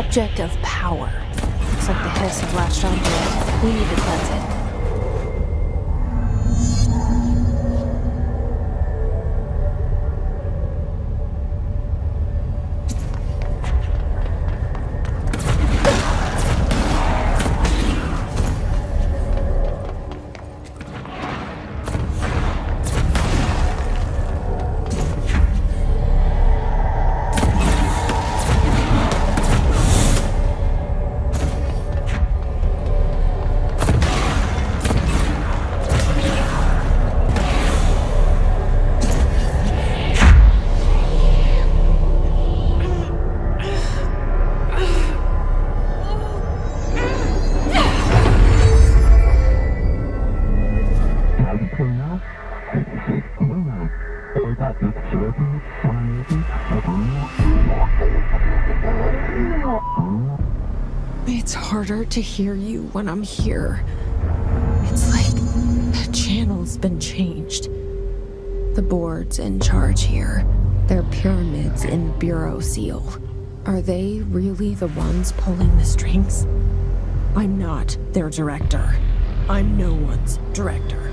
object of power. Looks like the hiss have latched onto it. We need to cleanse it. It's harder to hear you when I'm here. It's like the channel's been changed. The board's in charge here. They're pyramids in Bureau Seal. Are they really the ones pulling the strings? I'm not their director. I'm no one's director.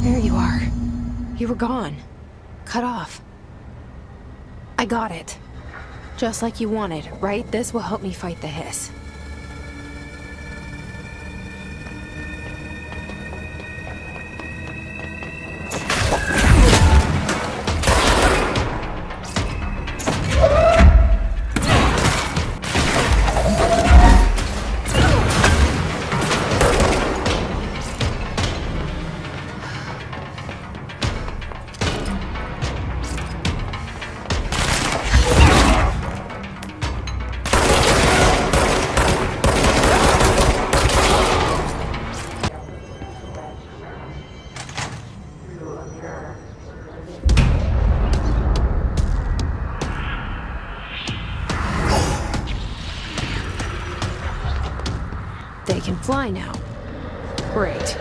There you are. You were gone. Cut off. I got it. Just like you wanted, right? This will help me fight the hiss. They can fly now. Great.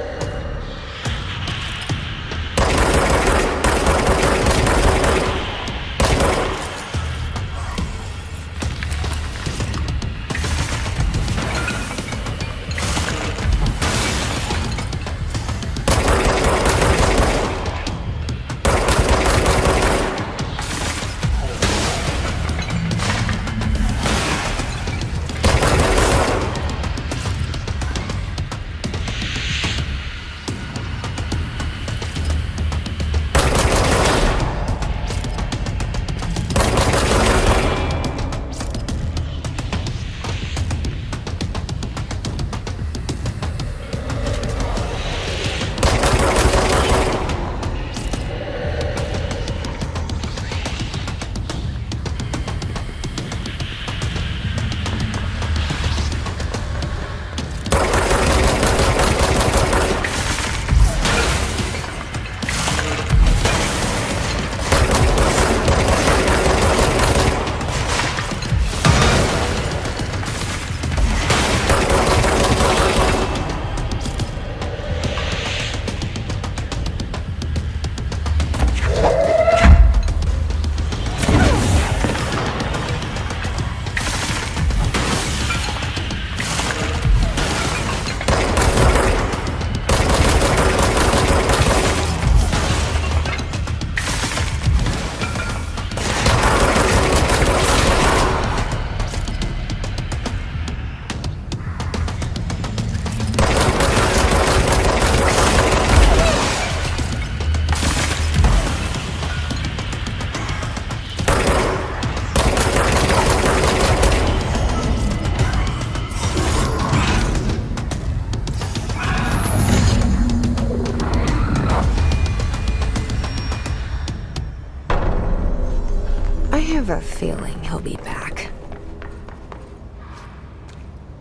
I have a feeling he'll be back.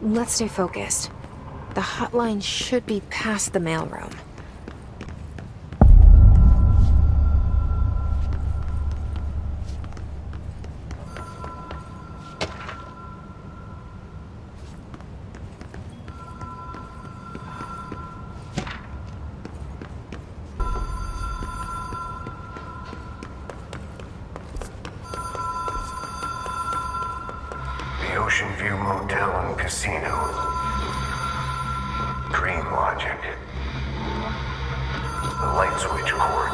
Let's stay focused. The hotline should be past the mailroom. motel and casino. Dream logic. The light switch cord.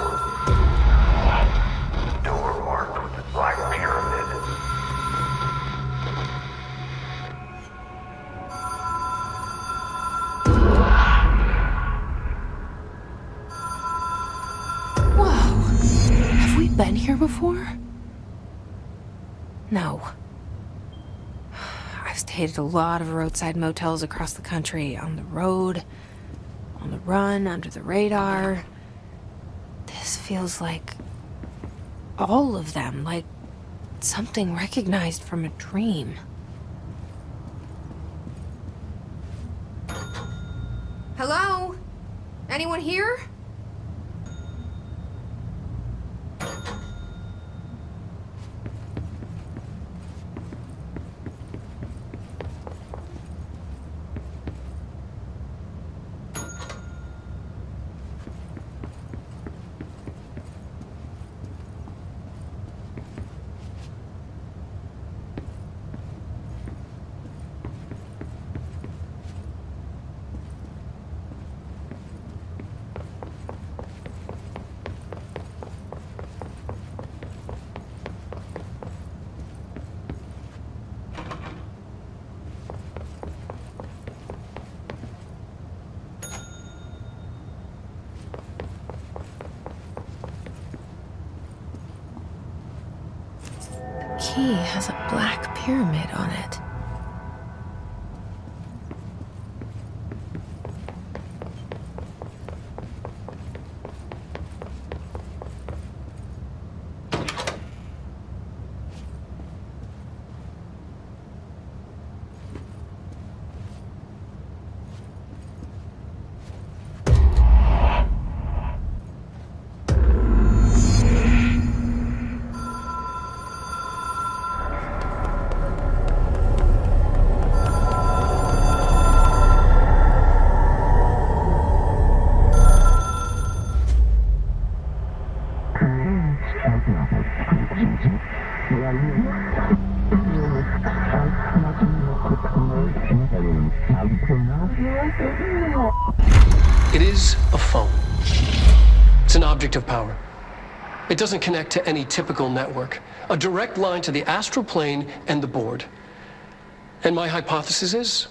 Door marked with the black pyramid. Whoa. Have we been here before? No. I've stayed at a lot of roadside motels across the country, on the road, on the run, under the radar. This feels like all of them, like something recognized from a dream. Hello? Anyone here? Key has a black pyramid on it. It is a phone. It's an object of power. It doesn't connect to any typical network. A direct line to the astral plane and the board. And my hypothesis is,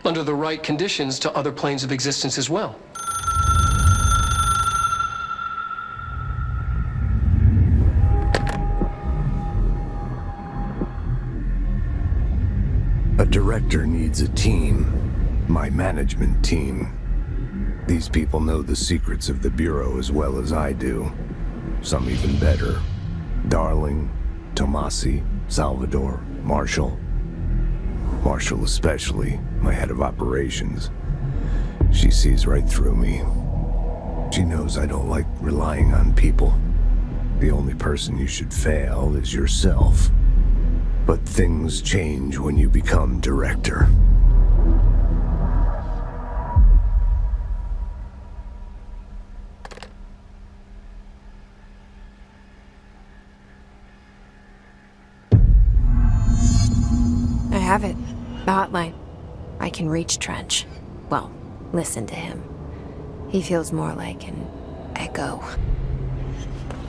under the right conditions, to other planes of existence as well. A director needs a team. My management team. These people know the secrets of the Bureau as well as I do. Some even better. Darling, Tomasi, Salvador, Marshall. Marshall especially, my head of operations. She sees right through me. She knows I don't like relying on people. The only person you should fail is yourself. But things change when you become director. I have it. The hotline. I can reach Trench. Well, listen to him. He feels more like an echo.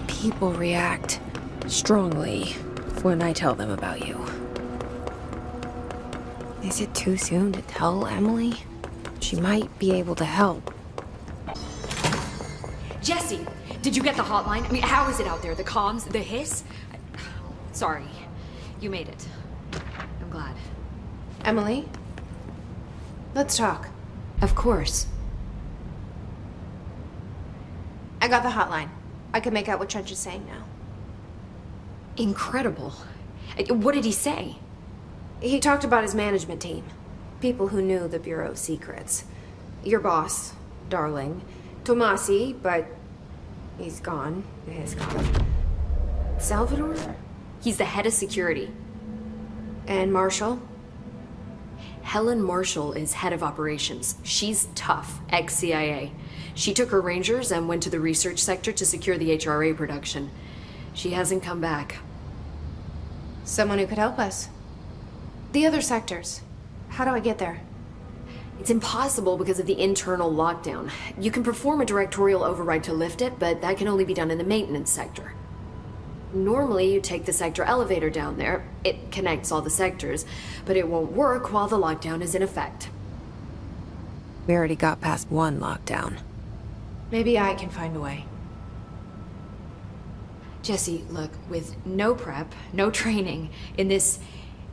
People react strongly when I tell them about you. Is it too soon to tell Emily? She might be able to help. Jesse, did you get the hotline? I mean, how is it out there? The comms, the hiss? Sorry, you made it. I'm glad. Emily? Let's talk. Of course. I got the hotline. I can make out what Trench is saying now. Incredible. What did he say? He talked about his management team. People who knew the Bureau's secrets. Your boss, Darling. Tomasi, but he's gone. He's gone. Salvador? He's the head of security. And Marshall? Helen Marshall is head of operations. She's tough, ex-CIA. She took her Rangers and went to the research sector to secure the HRA production. She hasn't come back. Someone who could help us. The other sectors. How do I get there? It's impossible because of the internal lockdown. You can perform a directorial override to lift it, but that can only be done in the maintenance sector. Normally, you take the sector elevator down there. It connects all the sectors, but it won't work while the lockdown is in effect. We already got past one lockdown. Maybe I can find a way. Jesse, look, with no prep, no training, in this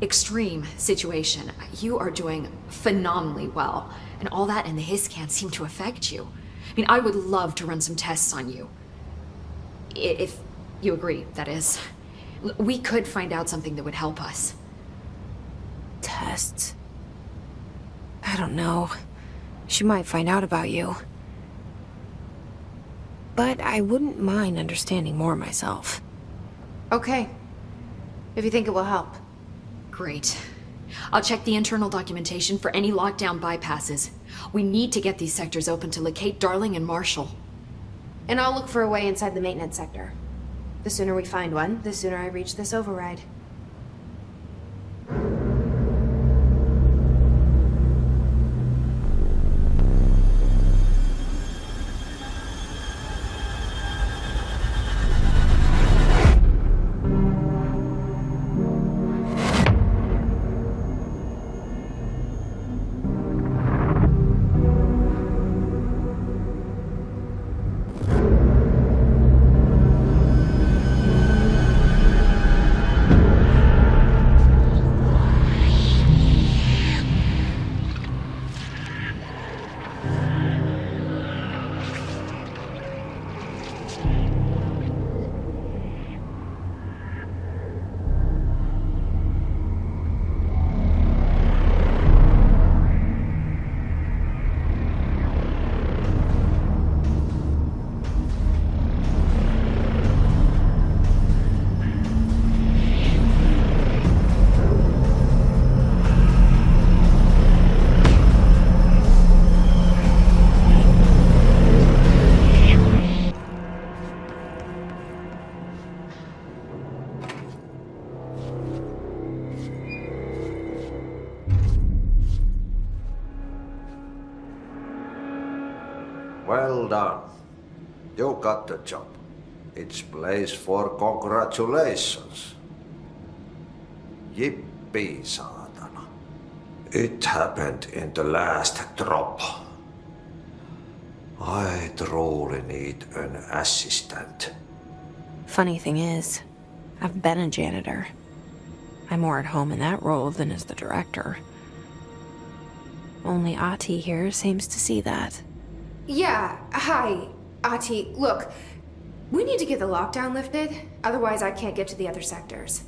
extreme situation, you are doing phenomenally well. And all that and the hiss can't seem to affect you. I mean, I would love to run some tests on you. If you agree, that is. We could find out something that would help us. Tests? I don't know. She might find out about you. But I wouldn't mind understanding more myself. Okay. If you think it will help. Great. I'll check the internal documentation for any lockdown bypasses. We need to get these sectors open to locate Darling and Marshall. And I'll look for a way inside the maintenance sector. The sooner we find one, the sooner I reach this override. Well done. You got the job. It's place for congratulations. Yippee, saatana. It happened in the last drop. I truly need an assistant. Funny thing is, I've been a janitor. I'm more at home in that role than as the director. Only Ahti here seems to see that. Yeah, hi, Ahti. Look, we need to get the lockdown lifted, otherwise I can't get to the other sectors.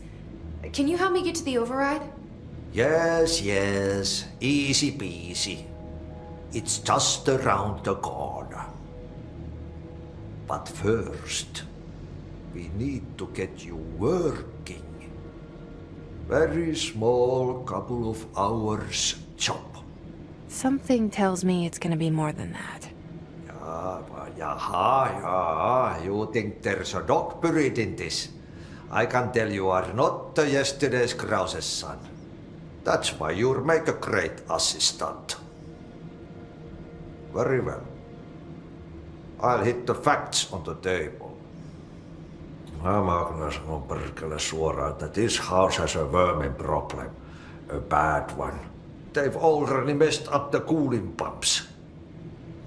Can you help me get to the override? Yes, easy peasy. It's just around the corner. But first, we need to get you working. Very small, couple of hours job. Something tells me it's gonna be more than that. Yeah, you think there's a dog buried in this? I can tell you are not yesterday's Krause's son. That's why you'll make a great assistant. Very well. I'll hit the facts on the table. Mä kyllä sanon perkele suoraan, that this house has a vermin problem. A bad one. They've already messed up the cooling pumps.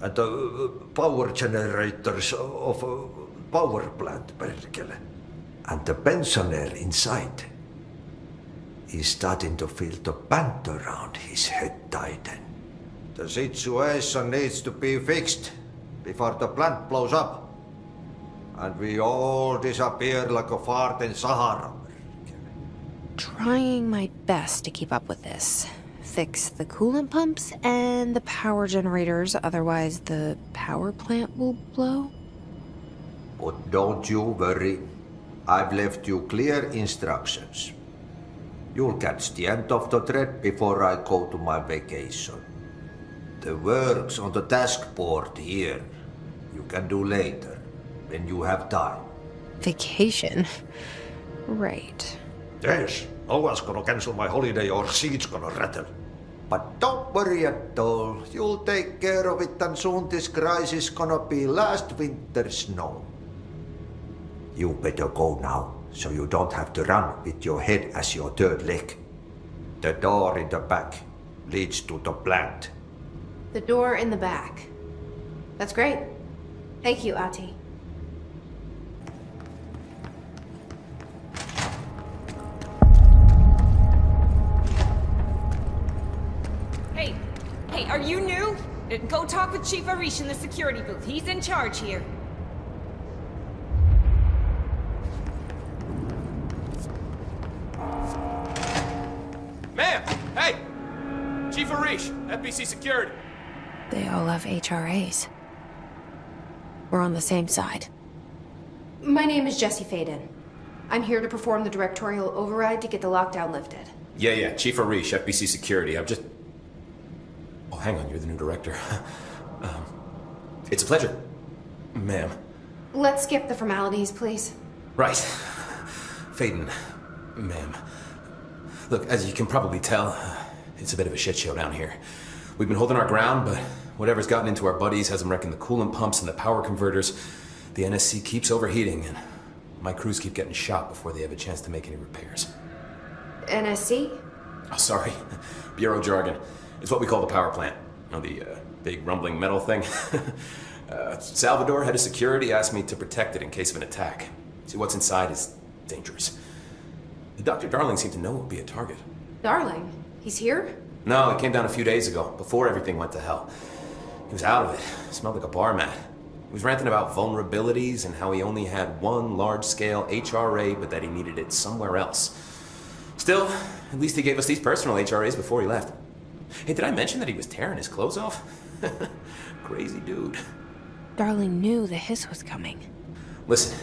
And the power generators of a power plant, perkele. And the pensioner inside is starting to feel the band around his head tighten. The situation needs to be fixed before the plant blows up. And we all disappear like a fart in Sahara. Trying my best to keep up with this. Fix the coolant pumps and the power generators, otherwise the power plant will blow. But don't you worry. I've left you clear instructions. You'll catch the end of the thread before I go to my vacation. The work's on the task board here. You can do later, when you have time. Vacation? Right. Yes, No one's gonna cancel my holiday or seat's gonna rattle. But don't worry at all. You'll take care of it, and soon this crisis gonna be last winter's snow. You better go now, so you don't have to run with your head as your third leg. The door in the back leads to the plant. The door in the back. That's great. Thank you, Ati. Hey, are you new? Go talk with Chief Arish in the security booth. He's in charge here. Ma'am! Hey! Chief Arish, FBC Security. They all have HRAs. We're on the same side. My name is Jesse Faden. I'm here to perform the directorial override to get the lockdown lifted. Yeah, Chief Arish, FBC Security. I'm just... Oh, hang on, you're the new director. It's a pleasure, ma'am. Let's skip the formalities, please. Right. Faden, ma'am. Look, as you can probably tell, it's a bit of a shit show down here. We've been holding our ground, but whatever's gotten into our buddies has them wrecking the coolant pumps and the power converters. The NSC keeps overheating, and my crews keep getting shot before they have a chance to make any repairs. NSC? Oh, sorry. Bureau jargon. It's what we call the power plant. You know, the big rumbling metal thing. Salvador, head of security, asked me to protect it in case of an attack. See, what's inside is dangerous. Dr. Darling seemed to know it would be a target. Darling? He's here? No, he came down a few days ago, before everything went to hell. He was out of it. Smelled like a bar mat. He was ranting about vulnerabilities and how he only had one large-scale HRA, but that he needed it somewhere else. Still, at least he gave us these personal HRAs before he left. Hey, did I mention that he was tearing his clothes off? Crazy dude. Darling knew the hiss was coming. Listen,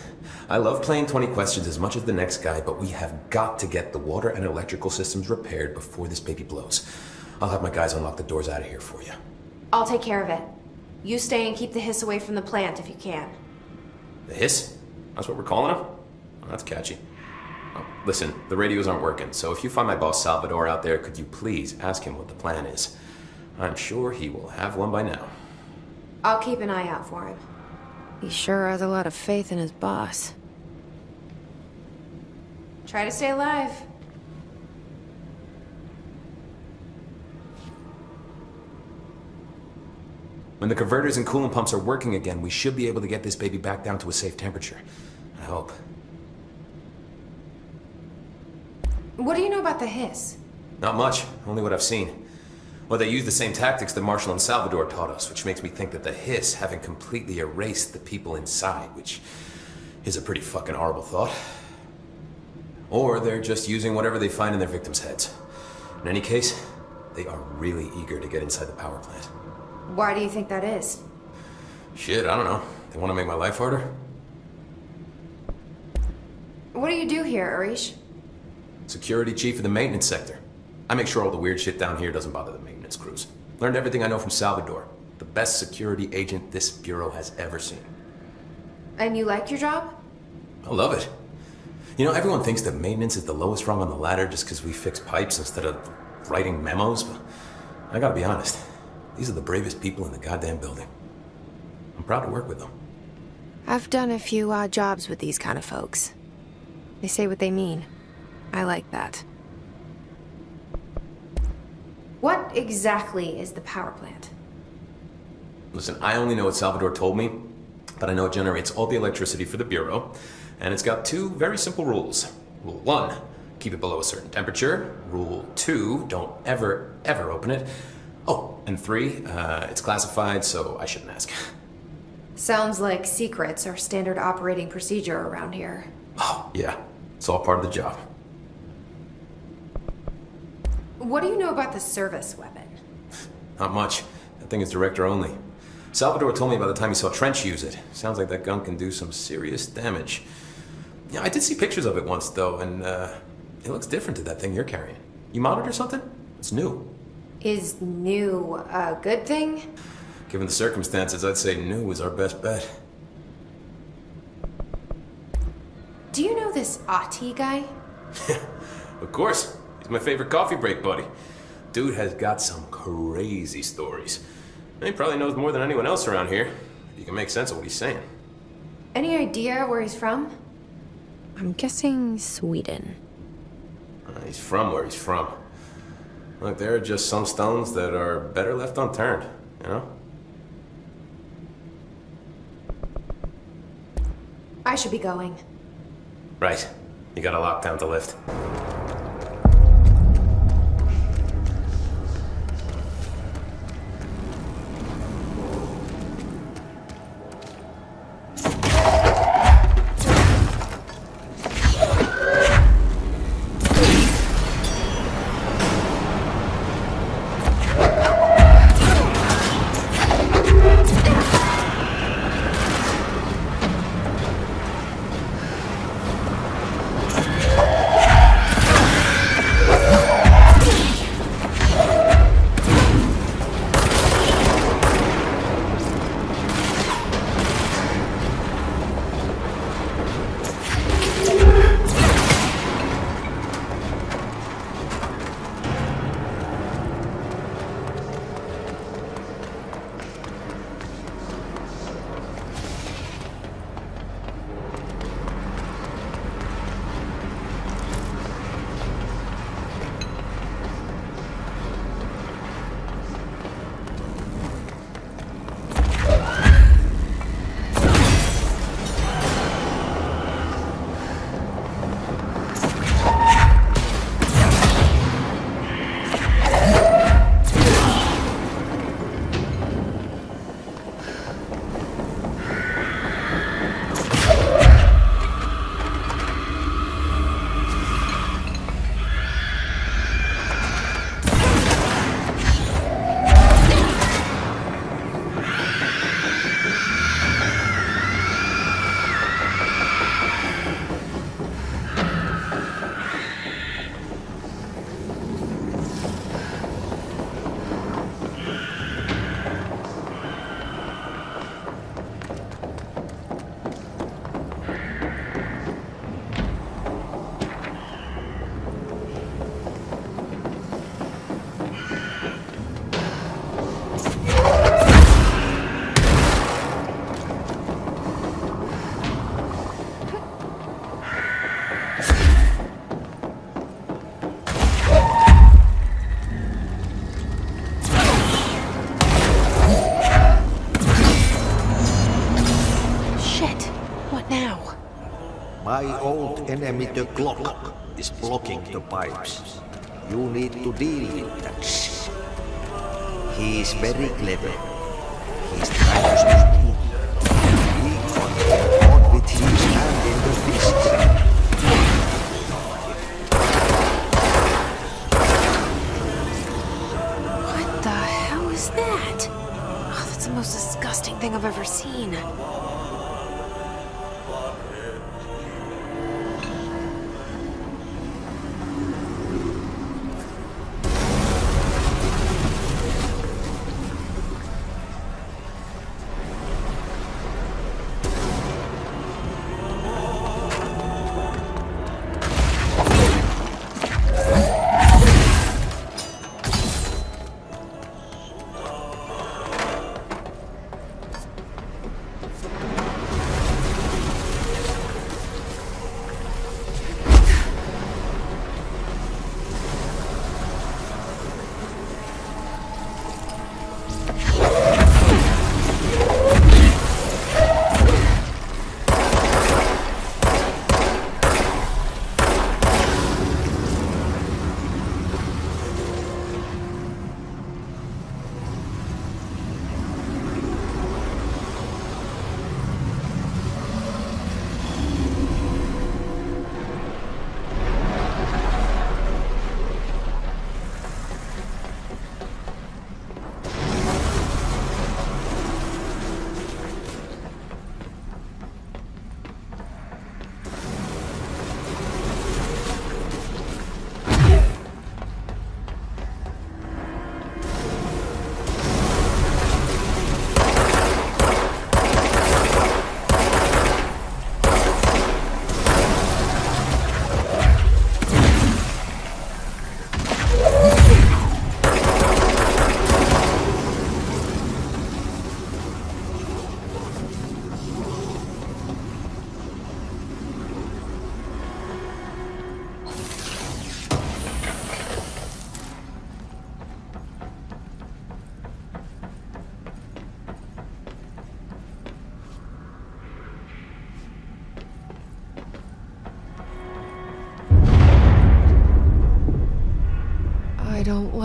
I love playing 20 questions as much as the next guy, but we have got to get the water and electrical systems repaired before this baby blows. I'll have my guys unlock the doors out of here for you. I'll take care of it. You stay and keep the hiss away from the plant if you can. The hiss? That's what we're calling him? Oh, that's catchy. Oh, listen, the radios aren't working, so if you find my boss Salvador out there, could you please ask him what the plan is? I'm sure he will have one by now. I'll keep an eye out for him. He sure has a lot of faith in his boss. Try to stay alive. When the converters and coolant pumps are working again, we should be able to get this baby back down to a safe temperature. I hope. What do you know about the hiss? Not much, only what I've seen. Well, they use the same tactics that Marshall and Salvador taught us, which makes me think that the hiss haven't completely erased the people inside, which is a pretty fucking horrible thought. Or they're just using whatever they find in their victims' heads. In any case, they are really eager to get inside the power plant. Why do you think that is? Shit, I don't know. They want to make my life harder? What do you do here, Arish? Security chief of the maintenance sector. I make sure all the weird shit down here doesn't bother the maintenance crews. Learned everything I know from Salvador. The best security agent this bureau has ever seen. And you like your job? I love it. You know, everyone thinks that maintenance is the lowest rung on the ladder just because we fix pipes instead of writing memos, but I gotta be honest. These are the bravest people in the goddamn building. I'm proud to work with them. I've done a few odd jobs with these kind of folks. They say what they mean. I like that. What exactly is the power plant? Listen, I only know what Salvador told me, but I know it generates all the electricity for the Bureau, and it's got two very simple rules. Rule 1, keep it below a certain temperature. Rule 2, don't ever open it. Oh, and 3, it's classified, so I shouldn't ask. Sounds like secrets are standard operating procedure around here. Oh, yeah. It's all part of the job. What do you know about the service weapon? Not much. That thing is director only. Salvador told me by the time he saw Trench use it. Sounds like that gun can do some serious damage. Yeah, I did see pictures of it once, though, and it looks different to that thing you're carrying. You monitor something? It's new. Is new a good thing? Given the circumstances, I'd say new is our best bet. Do you know this Ati guy? Of course. He's my favorite coffee break buddy. Dude has got some crazy stories. And he probably knows more than anyone else around here. If you can make sense of what he's saying. Any idea where he's from? I'm guessing Sweden. He's from where he's from. Look, there are just some stones that are better left unturned, you know? I should be going. Right. You got a lockdown to lift. My old enemy, the clock, is blocking the pipes. You need to deal with that shit. He is very clever. He's trying to stop me. He got caught with his hand in the fist. What the hell is that? Oh, that's the most disgusting thing I've ever seen.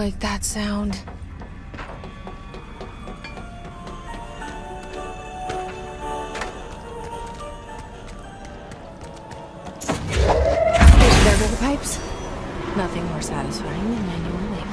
like that sound. There go the pipes. Nothing more satisfying than manual labor.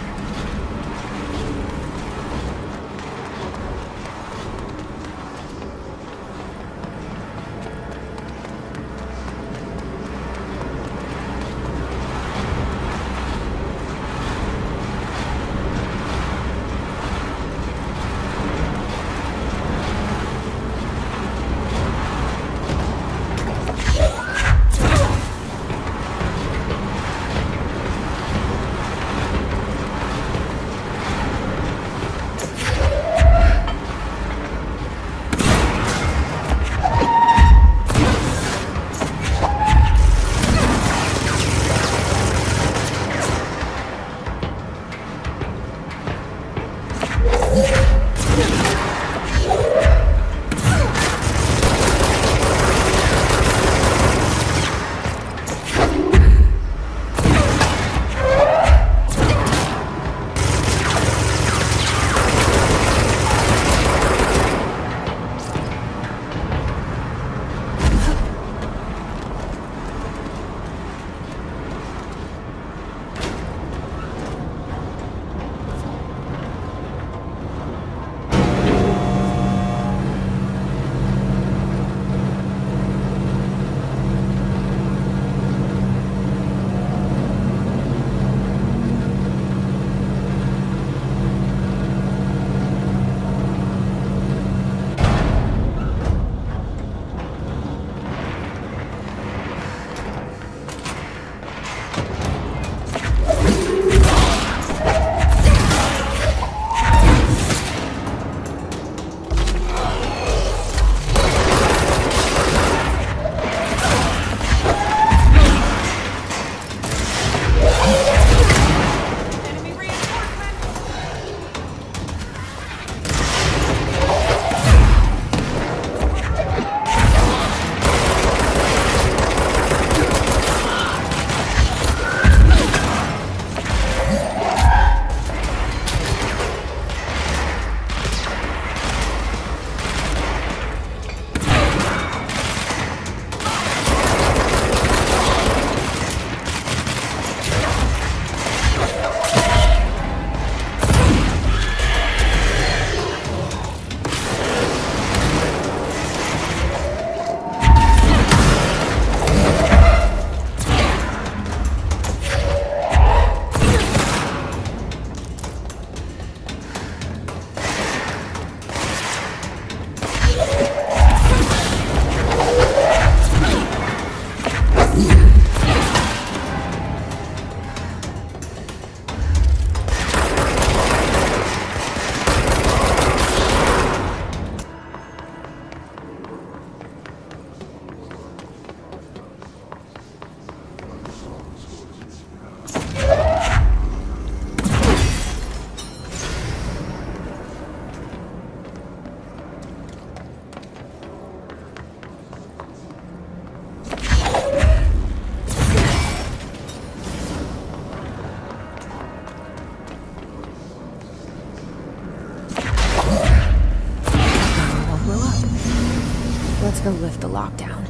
Enemy reinforcements! Let's go lift the lockdown.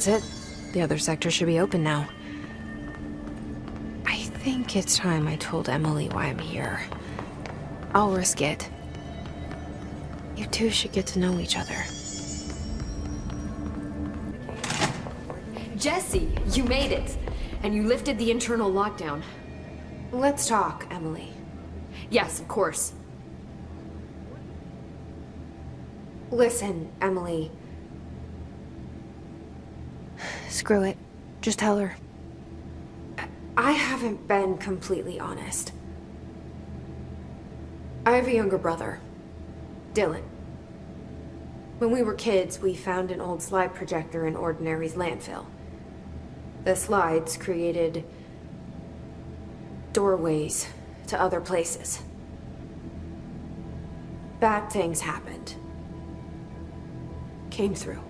That's it. The other sector should be open now. I think it's time I told Emily why I'm here. I'll risk it. You two should get to know each other. Jesse, you made it! And you lifted the internal lockdown. Let's talk, Emily. Yes, of course. Listen, Emily. Screw it. Just tell her. I haven't been completely honest. I have a younger brother, Dylan. When we were kids, we found an old slide projector in Ordinary's landfill. The slides created doorways to other places. Bad things happened. Came through.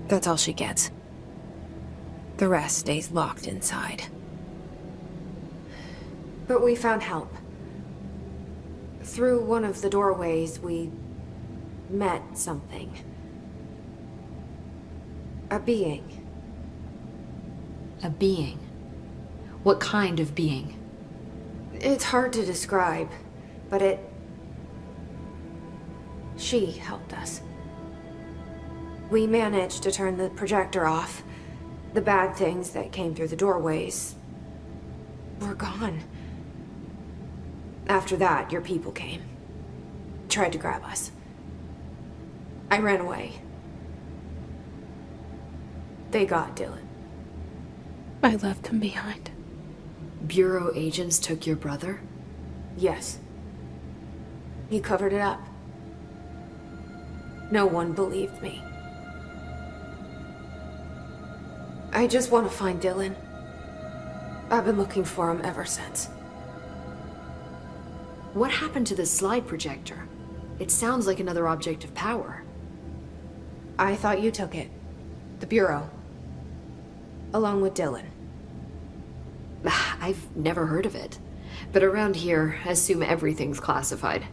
That's all she gets. The rest stays locked inside. But we found help. Through one of the doorways, we met something. A being. A being? What kind of being? It's hard to describe, but she helped us. We managed to turn the projector off. The bad things that came through the doorways were gone. After that, your people came. Tried to grab us. I ran away. They got Dylan. I left him behind. Bureau agents took your brother? Yes. He covered it up. No one believed me. I just want to find Dylan. I've been looking for him ever since. What happened to the slide projector? It sounds like another object of power. I thought you took it. The Bureau. Along with Dylan. I've never heard of it. But around here, I assume everything's classified.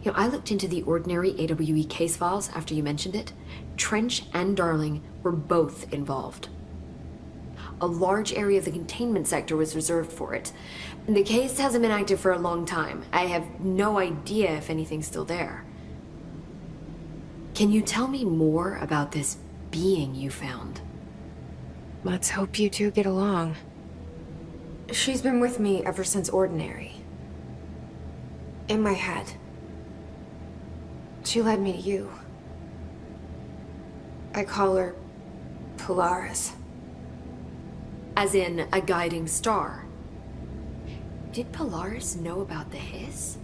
You know, I looked into the Ordinary AWE case files after you mentioned it. Trench and Darling were both involved. A large area of the containment sector was reserved for it. The case hasn't been active for a long time. I have no idea if anything's still there. Can you tell me more about this being you found? Let's hope you two get along. She's been with me ever since Ordinary. In my head. She led me to you. I call her Polaris. As in, a guiding star. Did Polaris know about the hiss?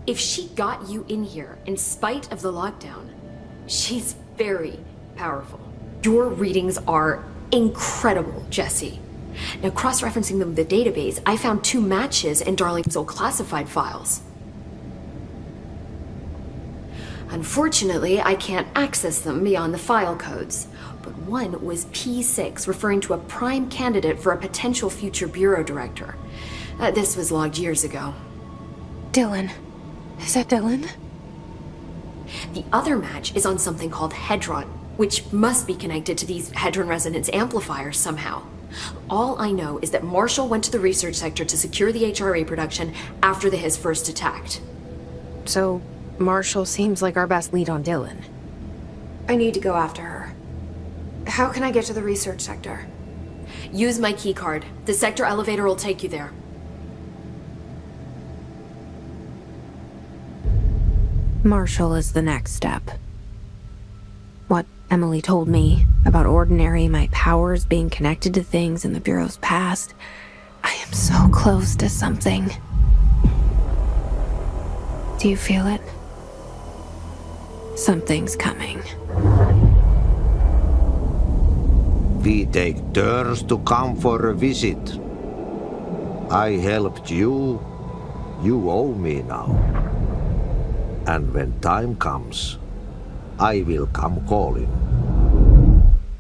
If she got you in here in spite of the lockdown, she's very powerful. Your readings are incredible, Jesse. Now, cross-referencing them with the database, I found 2 matches in Darling's old classified files. Unfortunately, I can't access them beyond the file codes. But one was P6, referring to a prime candidate for a potential future bureau director. This was logged years ago. Dylan. Is that Dylan? The other match is on something called Hedron, which must be connected to these Hedron resonance amplifiers somehow. All I know is that Marshall went to the research sector to secure the HRA production after the hiss first attacked. So, Marshall seems like our best lead on Dylan. I need to go after her. How can I get to the research sector? Use my keycard. The sector elevator will take you there. Marshall is the next step. What Emily told me about Ordinary, my powers being connected to things in the Bureau's past. I am so close to something. Do you feel it? Something's coming. We take turns to come for a visit. I helped you. You owe me now. And when time comes, I will come calling.